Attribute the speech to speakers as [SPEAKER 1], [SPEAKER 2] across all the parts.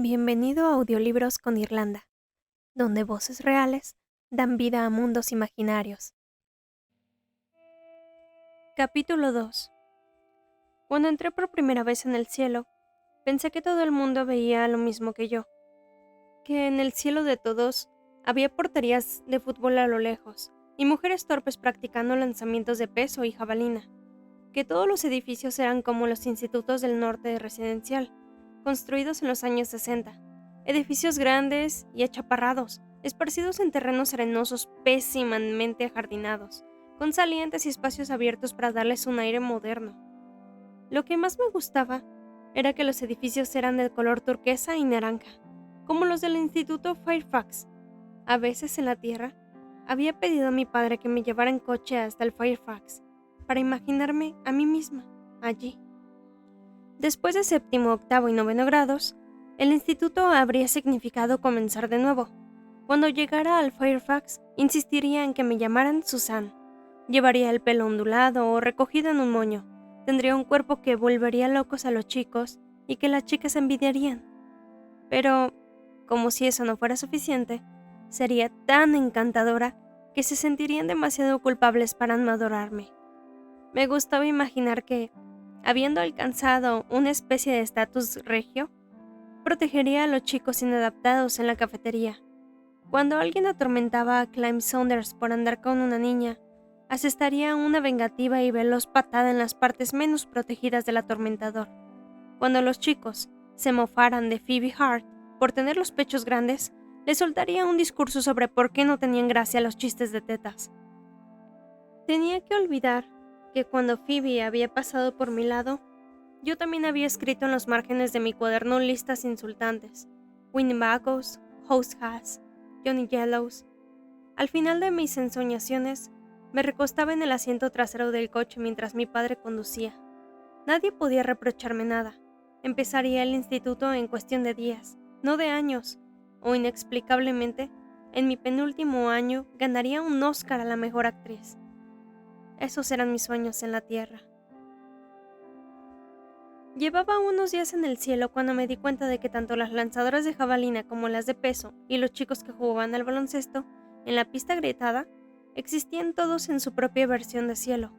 [SPEAKER 1] Bienvenido a Audiolibros con Irlanda, donde voces reales dan vida a mundos imaginarios. Capítulo 2. Cuando entré por primera vez en el cielo, pensé que todo el mundo veía lo mismo que yo, que en el cielo de todos había porterías de fútbol a lo lejos y mujeres torpes practicando lanzamientos de peso y jabalina, que todos los edificios eran como los institutos del norte residencial, construidos en los años 60, edificios grandes y achaparrados, esparcidos en terrenos arenosos pésimamente ajardinados, con salientes y espacios abiertos para darles un aire moderno. Lo que más me gustaba era que los edificios eran de color turquesa y naranja, como los del Instituto Fairfax. A veces en la Tierra, había pedido a mi padre que me llevara en coche hasta el Fairfax, para imaginarme a mí misma allí. Después de séptimo, octavo y noveno grados, el instituto habría significado comenzar de nuevo. Cuando llegara al Fairfax, insistiría en que me llamaran Susan. Llevaría el pelo ondulado o recogido en un moño. Tendría un cuerpo que volvería locos a los chicos y que las chicas envidiarían. Pero, como si eso no fuera suficiente, sería tan encantadora que se sentirían demasiado culpables para no adorarme. Me gustaba imaginar que, habiendo alcanzado una especie de estatus regio, protegería a los chicos inadaptados en la cafetería. Cuando alguien atormentaba a Clem Saunders por andar con una niña, asestaría una vengativa y veloz patada en las partes menos protegidas del atormentador. Cuando los chicos se mofaran de Phoebe Hart por tener los pechos grandes, le soltaría un discurso sobre por qué no tenían gracia los chistes de tetas. Tenía que olvidar que cuando Phoebe había pasado por mi lado, yo también había escrito en los márgenes de mi cuaderno listas insultantes: Winnebagoes, House Hats, Johnny Yellows. Al final de mis ensoñaciones, me recostaba en el asiento trasero del coche mientras mi padre conducía. Nadie podía reprocharme nada. Empezaría el instituto en cuestión de días, no de años, o inexplicablemente, en mi penúltimo año ganaría un Oscar a la mejor actriz. Esos eran mis sueños en la tierra. Llevaba unos días en el cielo cuando me di cuenta de que tanto las lanzadoras de jabalina como las de peso y los chicos que jugaban al baloncesto en la pista agrietada existían todos en su propia versión de cielo.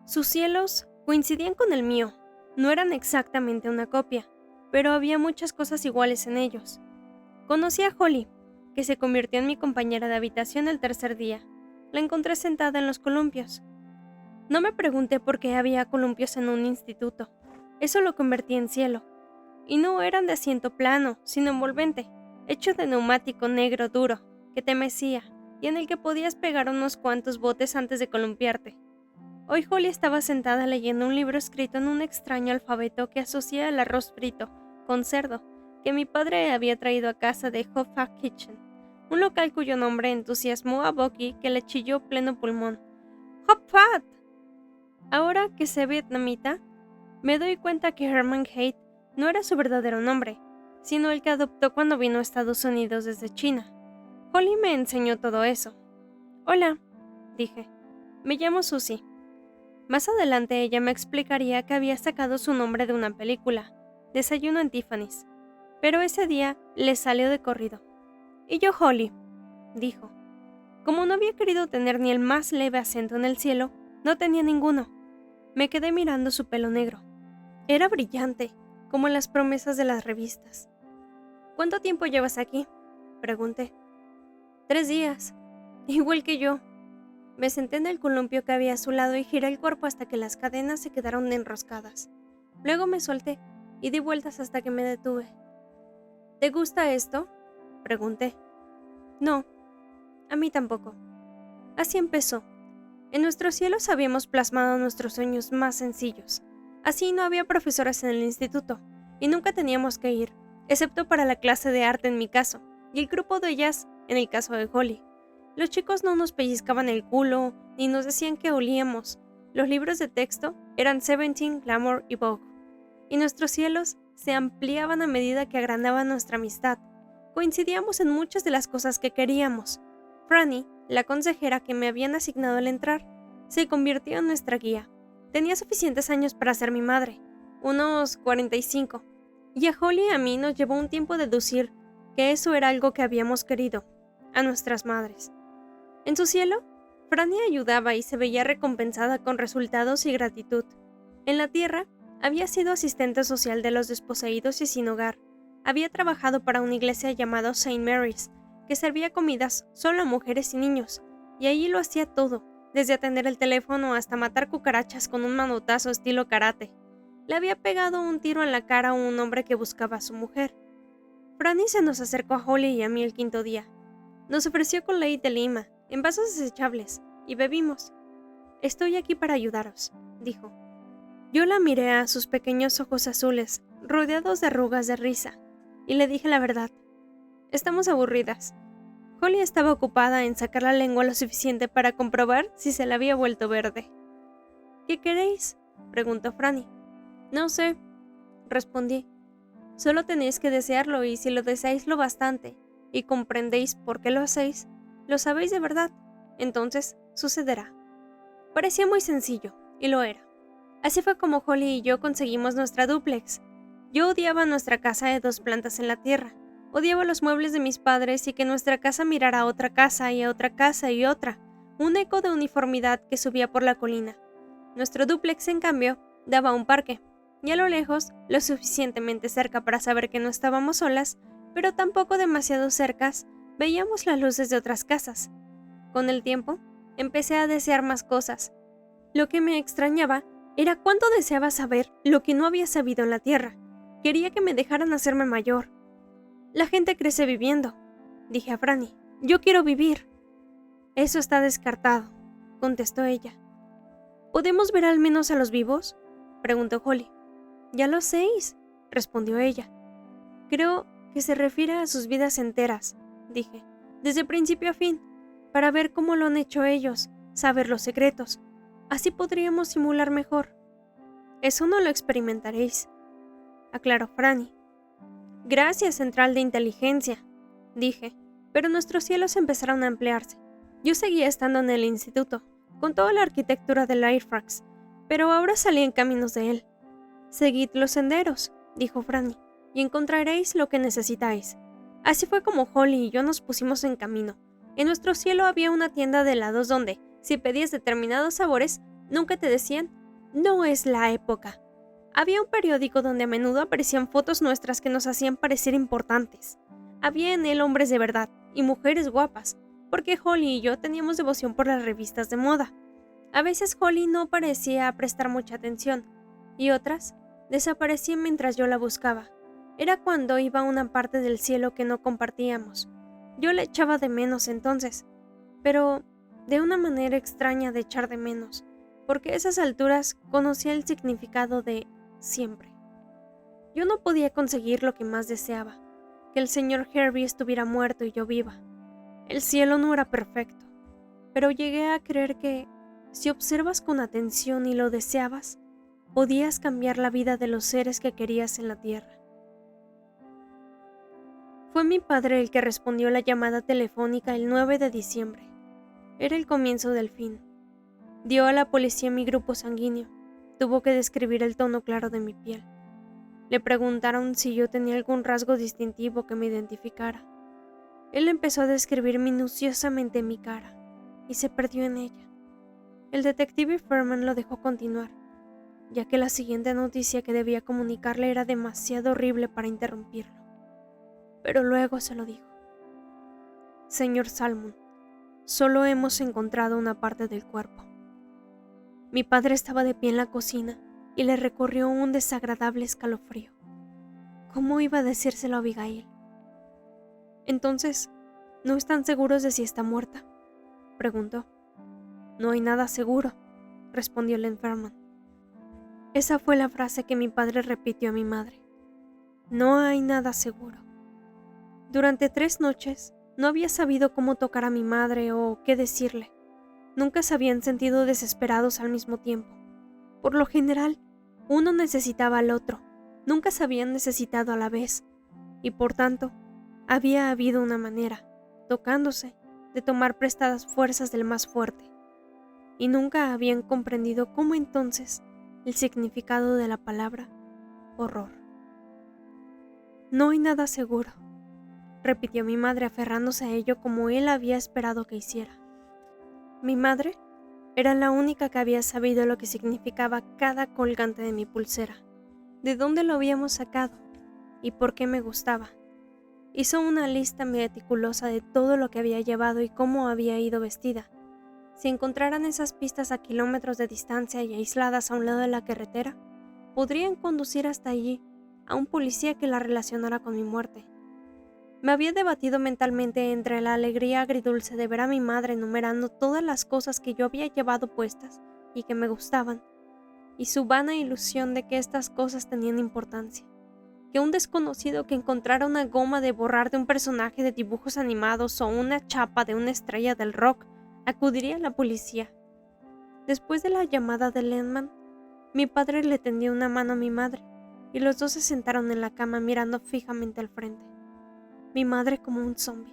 [SPEAKER 1] Sus cielos coincidían con el mío, no eran exactamente una copia, pero había muchas cosas iguales en ellos. Conocí a Holly, que se convirtió en mi compañera de habitación el tercer día. La encontré sentada en los columpios. No me pregunté por qué había columpios en un instituto. Eso lo convertí en cielo. Y no eran de asiento plano, sino envolvente, hecho de neumático negro duro, que te mecía, y en el que podías pegar unos cuantos botes antes de columpiarte. Hoy Holly estaba sentada leyendo un libro escrito en un extraño alfabeto que asocia el arroz frito con cerdo, que mi padre había traído a casa de Hot Fat Kitchen, un local cuyo nombre entusiasmó a Bucky, que le chilló pleno pulmón: ¡Hot Fat! Ahora que sé vietnamita, me doy cuenta que Herman Haidt no era su verdadero nombre, sino el que adoptó cuando vino a Estados Unidos desde China. Holly me enseñó todo eso. «Hola», dije. «Me llamo Susie». Más adelante ella me explicaría que había sacado su nombre de una película, Desayuno en Tiffany's, pero ese día le salió de corrido. «Y yo Holly», dijo. Como no había querido tener ni el más leve acento en el cielo, no tenía ninguno. Me quedé mirando su pelo negro. Era brillante, como las promesas de las revistas. «¿Cuánto tiempo llevas aquí?», pregunté. «3 días, igual que yo». Me senté en el columpio que había a su lado y giré el cuerpo hasta que las cadenas se quedaron enroscadas. Luego me solté y di vueltas hasta que me detuve. «¿Te gusta esto?», pregunté. «No, a mí tampoco». Así empezó. En nuestros cielos habíamos plasmado nuestros sueños más sencillos. Así no había profesoras en el instituto, y nunca teníamos que ir, excepto para la clase de arte en mi caso, y el grupo de jazz en el caso de Holly. Los chicos no nos pellizcaban el culo, ni nos decían que olíamos. Los libros de texto eran Seventeen, Glamour y Vogue. Y nuestros cielos se ampliaban a medida que agrandaba nuestra amistad. Coincidíamos en muchas de las cosas que queríamos. Franny, la consejera que me habían asignado al entrar, se convirtió en nuestra guía. Tenía suficientes años para ser mi madre, unos 45. Y a Holly y a mí nos llevó un tiempo deducir que eso era algo que habíamos querido, a nuestras madres. En su cielo, Franny ayudaba y se veía recompensada con resultados y gratitud. En la tierra, había sido asistente social de los desposeídos y sin hogar. Había trabajado para una iglesia llamada St. Mary's, que servía comidas solo a mujeres y niños, y allí lo hacía todo, desde atender el teléfono hasta matar cucarachas con un manotazo estilo karate. Le había pegado un tiro en la cara a un hombre que buscaba a su mujer. Franny se nos acercó a Holly y a mí el quinto día. Nos ofreció con Ley de Lima, en vasos desechables, y bebimos. «Estoy aquí para ayudaros», dijo. Yo la miré a sus pequeños ojos azules, rodeados de arrugas de risa, y le dije la verdad. «Estamos aburridas». Holly estaba ocupada en sacar la lengua lo suficiente para comprobar si se la había vuelto verde. «¿Qué queréis?», preguntó Franny. «No sé», respondí. «Solo tenéis que desearlo, y si lo deseáis lo bastante, y comprendéis por qué lo hacéis, lo sabéis de verdad, entonces sucederá». Parecía muy sencillo, y lo era. Así fue como Holly y yo conseguimos nuestra dúplex. Yo odiaba nuestra casa de 2 plantas en la tierra. Odiaba los muebles de mis padres y que nuestra casa mirara a otra casa y a otra casa y otra, un eco de uniformidad que subía por la colina. Nuestro dúplex, en cambio, daba a un parque, y a lo lejos, lo suficientemente cerca para saber que no estábamos solas, pero tampoco demasiado cercas, veíamos las luces de otras casas. Con el tiempo, empecé a desear más cosas. Lo que me extrañaba era cuánto deseaba saber lo que no había sabido en la tierra. Quería que me dejaran hacerme mayor. «La gente crece viviendo», dije a Franny. «Yo quiero vivir». «Eso está descartado», contestó ella. «¿Podemos ver al menos a los vivos?», preguntó Holly. «Ya lo séis», respondió ella. «Creo que se refiere a sus vidas enteras», dije, «desde principio a fin, para ver cómo lo han hecho ellos, saber los secretos. Así podríamos simular mejor». «Eso no lo experimentaréis», aclaró Franny. «Gracias, Central de Inteligencia», dije, pero nuestros cielos empezaron a ampliarse. Yo seguía estando en el instituto, con toda la arquitectura del Airfax, pero ahora salí en caminos de él. «Seguid los senderos», dijo Franny, «y encontraréis lo que necesitáis». Así fue como Holly y yo nos pusimos en camino. En nuestro cielo había una tienda de helados donde, si pedías determinados sabores, nunca te decían, «no es la época». Había un periódico donde a menudo aparecían fotos nuestras que nos hacían parecer importantes. Había en él hombres de verdad y mujeres guapas, porque Holly y yo teníamos devoción por las revistas de moda. A veces Holly no parecía prestar mucha atención, y otras desaparecían mientras yo la buscaba. Era cuando iba a una parte del cielo que no compartíamos. Yo la echaba de menos entonces, pero de una manera extraña de echar de menos, porque a esas alturas conocía el significado de siempre. Yo no podía conseguir lo que más deseaba, que el señor Herbie estuviera muerto y yo viva. El cielo no era perfecto, pero llegué a creer que, si observas con atención y lo deseabas, podías cambiar la vida de los seres que querías en la tierra. Fue mi padre el que respondió la llamada telefónica el 9 de diciembre. Era el comienzo del fin. Dio a la policía mi grupo sanguíneo. Tuvo que describir el tono claro de mi piel. Le preguntaron si yo tenía algún rasgo distintivo que me identificara. Él empezó a describir minuciosamente mi cara, y se perdió en ella. El detective Furman lo dejó continuar, ya que la siguiente noticia que debía comunicarle era demasiado horrible para interrumpirlo. Pero luego se lo dijo. «Señor Salmon, solo hemos encontrado una parte del cuerpo». Mi padre estaba de pie en la cocina y le recorrió un desagradable escalofrío. ¿Cómo iba a decírselo a Abigail? «Entonces, ¿no están seguros de si está muerta?», preguntó. «No hay nada seguro», respondió el enfermo. Esa fue la frase que mi padre repitió a mi madre. «No hay nada seguro». Durante 3 noches no había sabido cómo tocar a mi madre o qué decirle. Nunca se habían sentido desesperados al mismo tiempo. Por lo general, uno necesitaba al otro, nunca se habían necesitado a la vez, y por tanto, había habido una manera, tocándose, de tomar prestadas fuerzas del más fuerte, y nunca habían comprendido cómo entonces el significado de la palabra horror. No hay nada seguro, repitió mi madre aferrándose a ello como él había esperado que hiciera. Mi madre era la única que había sabido lo que significaba cada colgante de mi pulsera, de dónde lo habíamos sacado y por qué me gustaba. Hizo una lista meticulosa de todo lo que había llevado y cómo había ido vestida. Si encontraran esas pistas a kilómetros de distancia y aisladas a un lado de la carretera, podrían conducir hasta allí a un policía que la relacionara con mi muerte. Me había debatido mentalmente entre la alegría agridulce de ver a mi madre enumerando todas las cosas que yo había llevado puestas y que me gustaban, y su vana ilusión de que estas cosas tenían importancia. Que un desconocido que encontrara una goma de borrar de un personaje de dibujos animados o una chapa de una estrella del rock acudiría a la policía. Después de la llamada de Lehman, mi padre le tendió una mano a mi madre y los dos se sentaron en la cama mirando fijamente al frente. Mi madre como un zombi,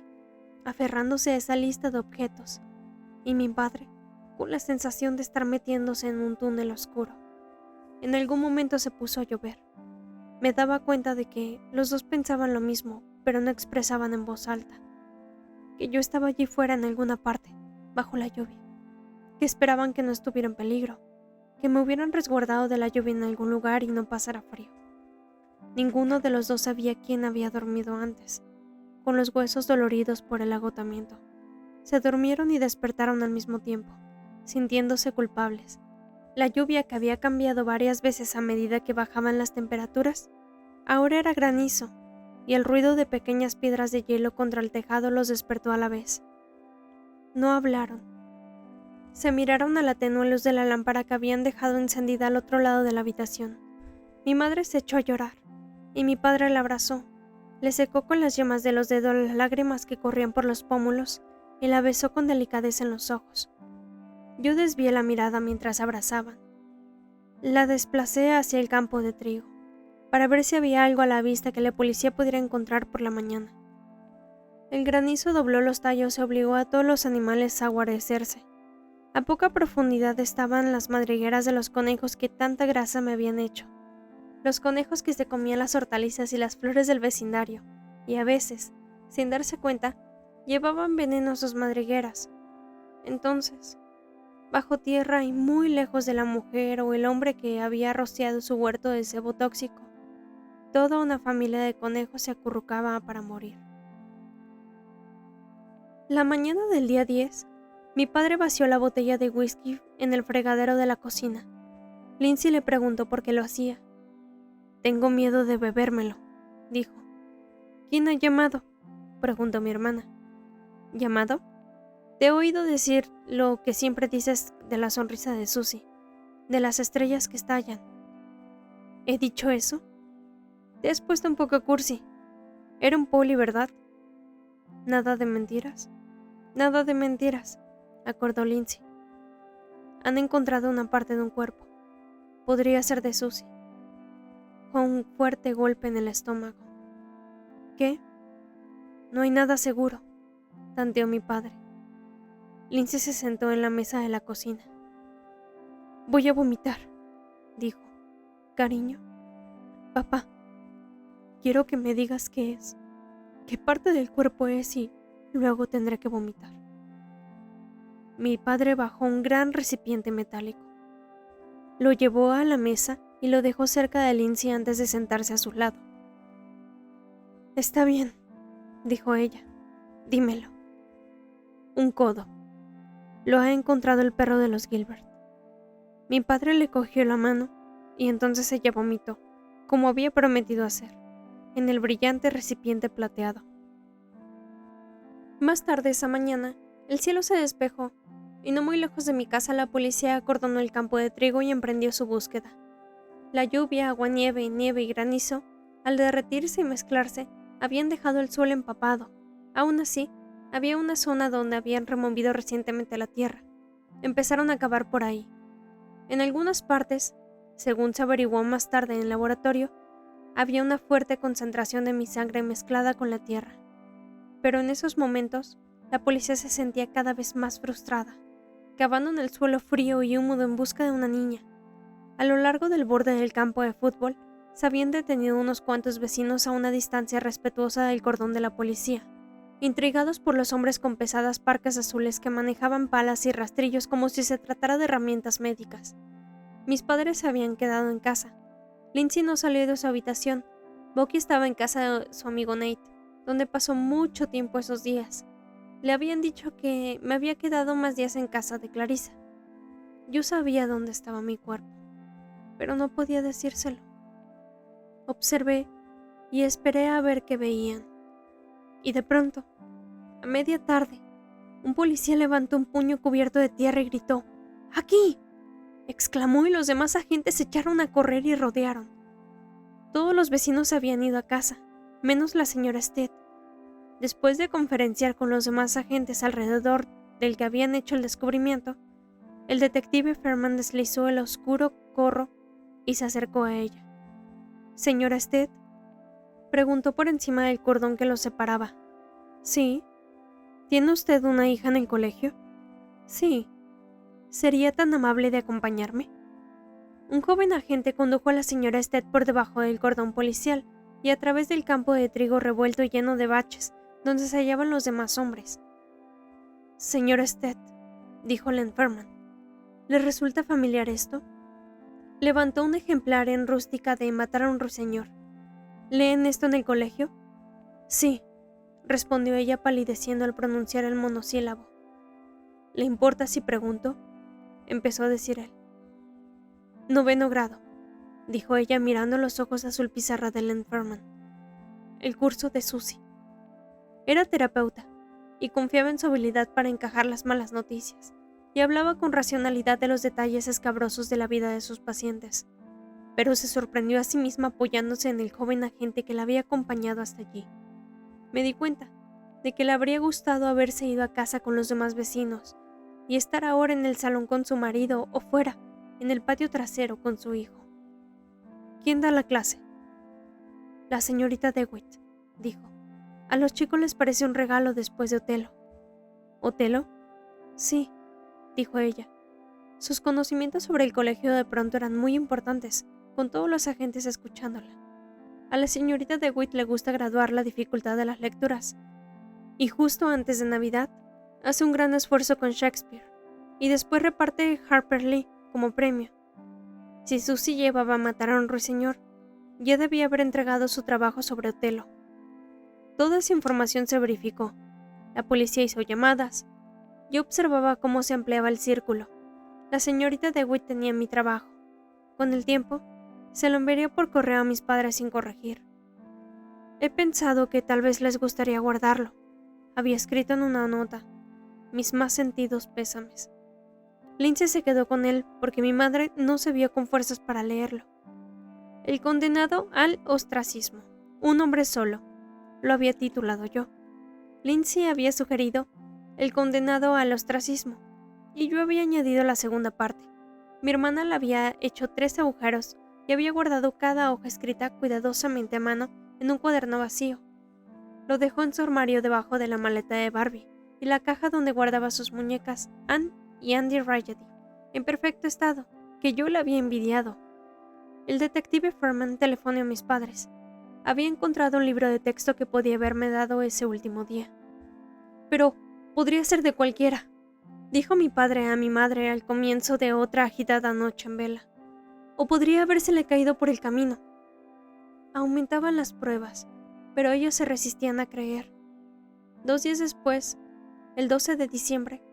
[SPEAKER 1] aferrándose a esa lista de objetos, y mi padre con la sensación de estar metiéndose en un túnel oscuro. En algún momento se puso a llover. Me daba cuenta de que los dos pensaban lo mismo, pero no expresaban en voz alta. Que yo estaba allí fuera en alguna parte, bajo la lluvia. Que esperaban que no estuviera en peligro. Que me hubieran resguardado de la lluvia en algún lugar y no pasara frío. Ninguno de los dos sabía quién había dormido antes, con los huesos doloridos por el agotamiento. Se durmieron y despertaron al mismo tiempo, sintiéndose culpables. La lluvia, que había cambiado varias veces a medida que bajaban las temperaturas, ahora era granizo, y el ruido de pequeñas piedras de hielo contra el tejado los despertó a la vez. No hablaron. Se miraron a la tenue luz de la lámpara que habían dejado encendida al otro lado de la habitación. Mi madre se echó a llorar, y mi padre la abrazó. Le secó con las yemas de los dedos las lágrimas que corrían por los pómulos y la besó con delicadeza en los ojos. Yo desvié la mirada mientras abrazaban. La desplacé hacia el campo de trigo, para ver si había algo a la vista que la policía pudiera encontrar por la mañana. El granizo dobló los tallos y obligó a todos los animales a guarecerse. A poca profundidad estaban las madrigueras de los conejos que tanta grasa me habían hecho. Los conejos que se comían las hortalizas y las flores del vecindario, y a veces, sin darse cuenta, llevaban veneno a sus madrigueras. Entonces, bajo tierra y muy lejos de la mujer o el hombre que había rociado su huerto de cebo tóxico, toda una familia de conejos se acurrucaba para morir. La mañana del día 10, mi padre vació la botella de whisky en el fregadero de la cocina. Lindsay le preguntó por qué lo hacía. «Tengo miedo de bebérmelo», dijo. «¿Quién ha llamado?», preguntó mi hermana. «¿Llamado? Te he oído decir lo que siempre dices de la sonrisa de Susie, de las estrellas que estallan». «¿He dicho eso? Te has puesto un poco cursi. Era un poli, ¿verdad?» «Nada de mentiras». «Nada de mentiras», acordó Lindsay. «Han encontrado una parte de un cuerpo. Podría ser de Susie». Fue un fuerte golpe en el estómago. «¿Qué?» «No hay nada seguro», tanteó mi padre. Lindsay se sentó en la mesa de la cocina. «Voy a vomitar», dijo. «Cariño, papá, quiero que me digas qué es, qué parte del cuerpo es y luego tendré que vomitar». Mi padre bajó un gran recipiente metálico. Lo llevó a la mesa y lo dejó cerca de Lindsay antes de sentarse a su lado. «Está bien», dijo ella. «Dímelo». «Un codo. Lo ha encontrado el perro de los Gilbert». Mi padre le cogió la mano y entonces ella vomitó, como había prometido hacer, en el brillante recipiente plateado. Más tarde esa mañana, el cielo se despejó y no muy lejos de mi casa la policía acordonó el campo de trigo y emprendió su búsqueda. La lluvia, aguanieve, nieve y granizo, al derretirse y mezclarse, habían dejado el suelo empapado. Aún así, había una zona donde habían removido recientemente la tierra. Empezaron a cavar por ahí. En algunas partes, según se averiguó más tarde en el laboratorio, había una fuerte concentración de mi sangre mezclada con la tierra. Pero en esos momentos, la policía se sentía cada vez más frustrada, cavando en el suelo frío y húmedo en busca de una niña. A lo largo del borde del campo de fútbol Se habían detenido unos cuantos vecinos a una distancia respetuosa del cordón de la policía, intrigados por los hombres con pesadas parcas azules que manejaban palas y rastrillos como si se tratara de herramientas médicas. Mis padres se habían quedado en casa. Lindsay no salió de su habitación. Bucky estaba en casa de su amigo Nate, donde pasó mucho tiempo esos días. Le habían dicho que me había quedado más días en casa de Clarissa. Yo sabía dónde estaba mi cuerpo, pero no podía decírselo. Observé y esperé a ver qué veían. Y de pronto, a media tarde, un policía levantó un puño cubierto de tierra y gritó: ¡Aquí!, exclamó, y los demás agentes se echaron a correr y rodearon. Todos los vecinos se habían ido a casa, menos la señora Stead. Después de conferenciar con los demás agentes alrededor del que habían hecho el descubrimiento, el detective Ferman deslizó el oscuro corro y se acercó a ella. «¿Señora Stead?», preguntó por encima del cordón que los separaba. «Sí». «¿Tiene usted una hija en el colegio?». «Sí». «¿Sería tan amable de acompañarme?». Un joven agente condujo a la señora Stead por debajo del cordón policial y a través del campo de trigo revuelto y lleno de baches, donde se hallaban los demás hombres. «Señora Stead», dijo Len Ferman, «¿le resulta familiar esto?». Levantó un ejemplar en rústica de Matar a un ruiseñor. «¿Leen esto en el colegio?». «Sí», respondió ella palideciendo al pronunciar el monosílabo. «¿Le importa si pregunto?», empezó a decir él. «9º grado», dijo ella mirando los ojos azul pizarra de Len Ferman. «El curso de Susie». Era terapeuta y confiaba en su habilidad para encajar las malas noticias, y hablaba con racionalidad de los detalles escabrosos de la vida de sus pacientes, pero se sorprendió a sí misma apoyándose en el joven agente que la había acompañado hasta allí. Me di cuenta de que le habría gustado haberse ido a casa con los demás vecinos y estar ahora en el salón con su marido o fuera, en el patio trasero con su hijo. «¿Quién da la clase?». «La señorita DeWitt», dijo. «A los chicos les parece un regalo después de Otelo». «¿Otelo?». «Sí», dijo ella. Sus conocimientos sobre el colegio de pronto eran muy importantes, con todos los agentes escuchándola. A la señorita DeWitt le gusta graduar la dificultad de las lecturas, y justo antes de Navidad hace un gran esfuerzo con Shakespeare, y después reparte Harper Lee como premio. Si Susie llevaba a Matar a un ruiseñor, ya debía haber entregado su trabajo sobre Otelo. Toda esa información se verificó. La policía hizo llamadas. Yo observaba cómo se ampliaba el círculo. La señorita DeWitt tenía mi trabajo. Con el tiempo, se lo enviaría por correo a mis padres sin corregir. He pensado que tal vez les gustaría guardarlo. Había escrito en una nota: «Mis más sentidos pésames». Lindsay se quedó con él porque mi madre no se vio con fuerzas para leerlo. «El condenado al ostracismo, un hombre solo», lo había titulado yo. Lindsay había sugerido «El condenado al ostracismo», y yo había añadido la segunda parte. Mi hermana le había hecho 3 agujeros y había guardado cada hoja escrita cuidadosamente a mano en un cuaderno vacío. Lo dejó en su armario debajo de la maleta de Barbie y la caja donde guardaba sus muñecas, Anne y Andy Raggedy, en perfecto estado, que yo le había envidiado. El detective Ferman telefoneó a mis padres. Había encontrado un libro de texto que podía haberme dado ese último día. «Pero podría ser de cualquiera», dijo mi padre a mi madre al comienzo de otra agitada noche en vela. «O podría habérsele caído por el camino». Aumentaban las pruebas, pero ellos se resistían a creer. 2 días después, el 12 de diciembre,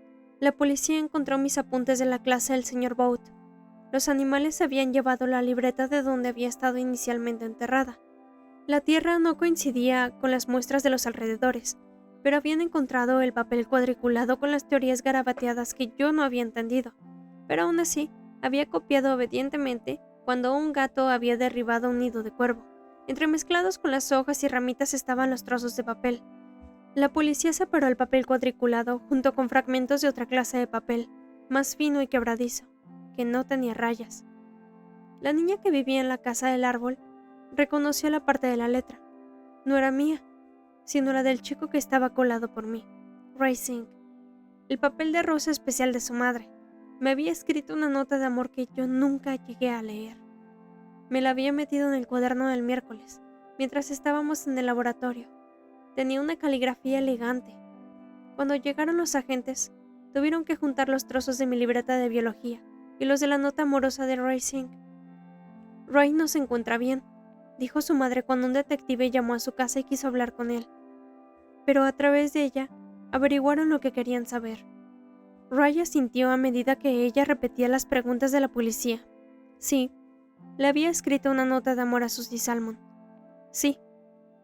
[SPEAKER 1] la policía encontró mis apuntes de la clase del señor Bout. Los animales habían llevado la libreta de donde había estado inicialmente enterrada. La tierra no coincidía con las muestras de los alrededores, pero habían encontrado el papel cuadriculado con las teorías garabateadas que yo no había entendido. Pero aún así, había copiado obedientemente cuando un gato había derribado un nido de cuervo. Entremezclados con las hojas y ramitas estaban los trozos de papel. La policía separó el papel cuadriculado junto con fragmentos de otra clase de papel, más fino y quebradizo, que no tenía rayas. La niña que vivía en la casa del árbol reconoció la parte de la letra. No era mía, sino la del chico que estaba colado por mí, Racing. El papel de rosa especial de su madre. Me había escrito una nota de amor que yo nunca llegué a leer. Me la había metido en el cuaderno del miércoles, mientras estábamos en el laboratorio. Tenía una caligrafía elegante. Cuando llegaron los agentes, tuvieron que juntar los trozos de mi libreta de biología y los de la nota amorosa de Roy Singh. Roy no se encuentra bien, dijo su madre cuando un detective llamó a su casa y quiso hablar con él. Pero a través de ella, averiguaron lo que querían saber. Roy asintió a medida que ella repetía las preguntas de la policía. Sí, le había escrito una nota de amor a Susie Salmon. Sí,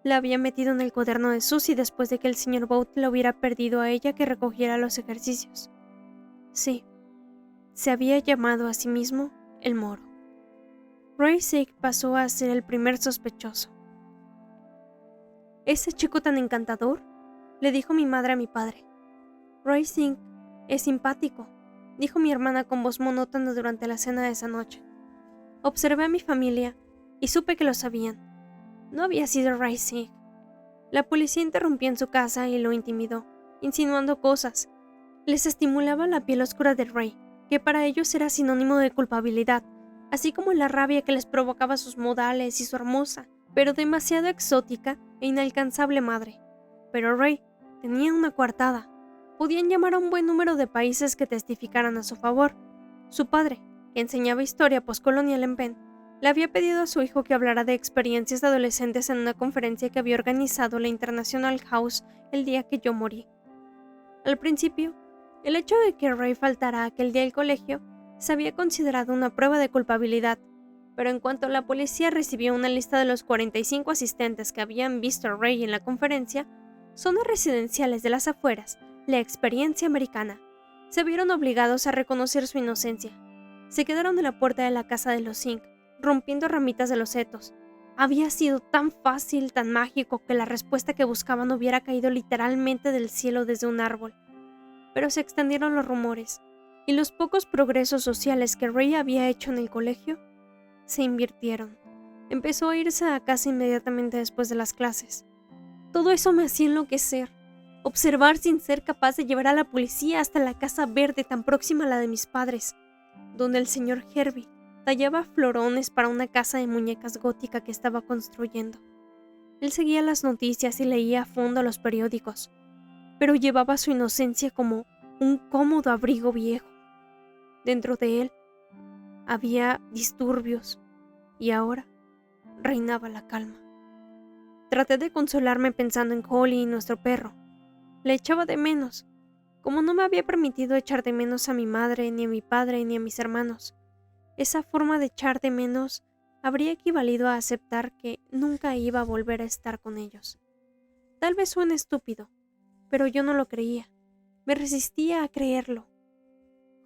[SPEAKER 1] la había metido en el cuaderno de Susie después de que el señor Bout le hubiera pedido a ella que recogiera los ejercicios. Sí, se había llamado a sí mismo el Moro. Roy Singh pasó a ser el primer sospechoso. «¿Ese chico tan encantador?», le dijo mi madre a mi padre. «Roy Singh es simpático», dijo mi hermana con voz monótona durante la cena de esa noche. Observé a mi familia y supe que lo sabían. No había sido Roy Singh. La policía interrumpió en su casa y lo intimidó, insinuando cosas. Les estimulaba la piel oscura de Ray, que para ellos era sinónimo de culpabilidad, así como la rabia que les provocaba sus modales y su hermosa, pero demasiado exótica e inalcanzable madre. Pero Ray tenía una coartada. Podían llamar a un buen número de países que testificaran a su favor. Su padre, que enseñaba historia postcolonial en Penn, le había pedido a su hijo que hablara de experiencias de adolescentes en una conferencia que había organizado la International House el día que yo morí. Al principio, el hecho de que Ray faltara aquel día al colegio se había considerado una prueba de culpabilidad, pero en cuanto la policía recibió una lista de los 45 asistentes que habían visto a Ray en la conferencia, zonas residenciales de las afueras, la experiencia americana, se vieron obligados a reconocer su inocencia. Se quedaron en la puerta de la casa de los Singh, rompiendo ramitas de los setos. Había sido tan fácil, tan mágico, que la respuesta que buscaban hubiera caído literalmente del cielo desde un árbol. Pero se extendieron los rumores, y los pocos progresos sociales que Ray había hecho en el colegio se invirtieron. Empezó a irse a casa inmediatamente después de las clases. Todo eso me hacía enloquecer. Observar sin ser capaz de llevar a la policía hasta la casa verde tan próxima a la de mis padres, donde el señor Herbie tallaba florones para una casa de muñecas gótica que estaba construyendo. Él seguía las noticias y leía a fondo los periódicos, pero llevaba su inocencia como un cómodo abrigo viejo. Dentro de él había disturbios y ahora reinaba la calma. Traté de consolarme pensando en Holly y nuestro perro. Le echaba de menos, como no me había permitido echar de menos a mi madre, ni a mi padre, ni a mis hermanos. Esa forma de echar de menos habría equivalido a aceptar que nunca iba a volver a estar con ellos. Tal vez suene estúpido, pero yo no lo creía. Me resistía a creerlo.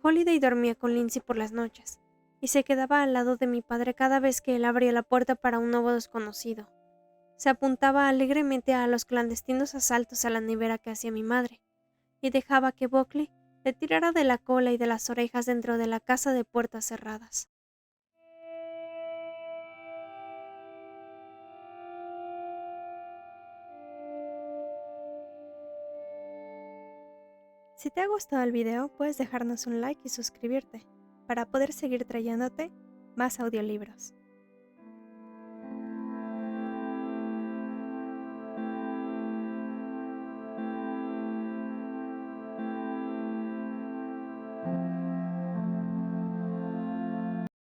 [SPEAKER 1] Holiday dormía con Lindsay por las noches, y se quedaba al lado de mi padre cada vez que él abría la puerta para un nuevo desconocido. Se apuntaba alegremente a los clandestinos asaltos a la nevera que hacía mi madre, y dejaba que Buckley le tirara de la cola y de las orejas dentro de la casa de puertas cerradas. Si te ha gustado el video, puedes dejarnos un like y suscribirte para poder seguir trayéndote más audiolibros.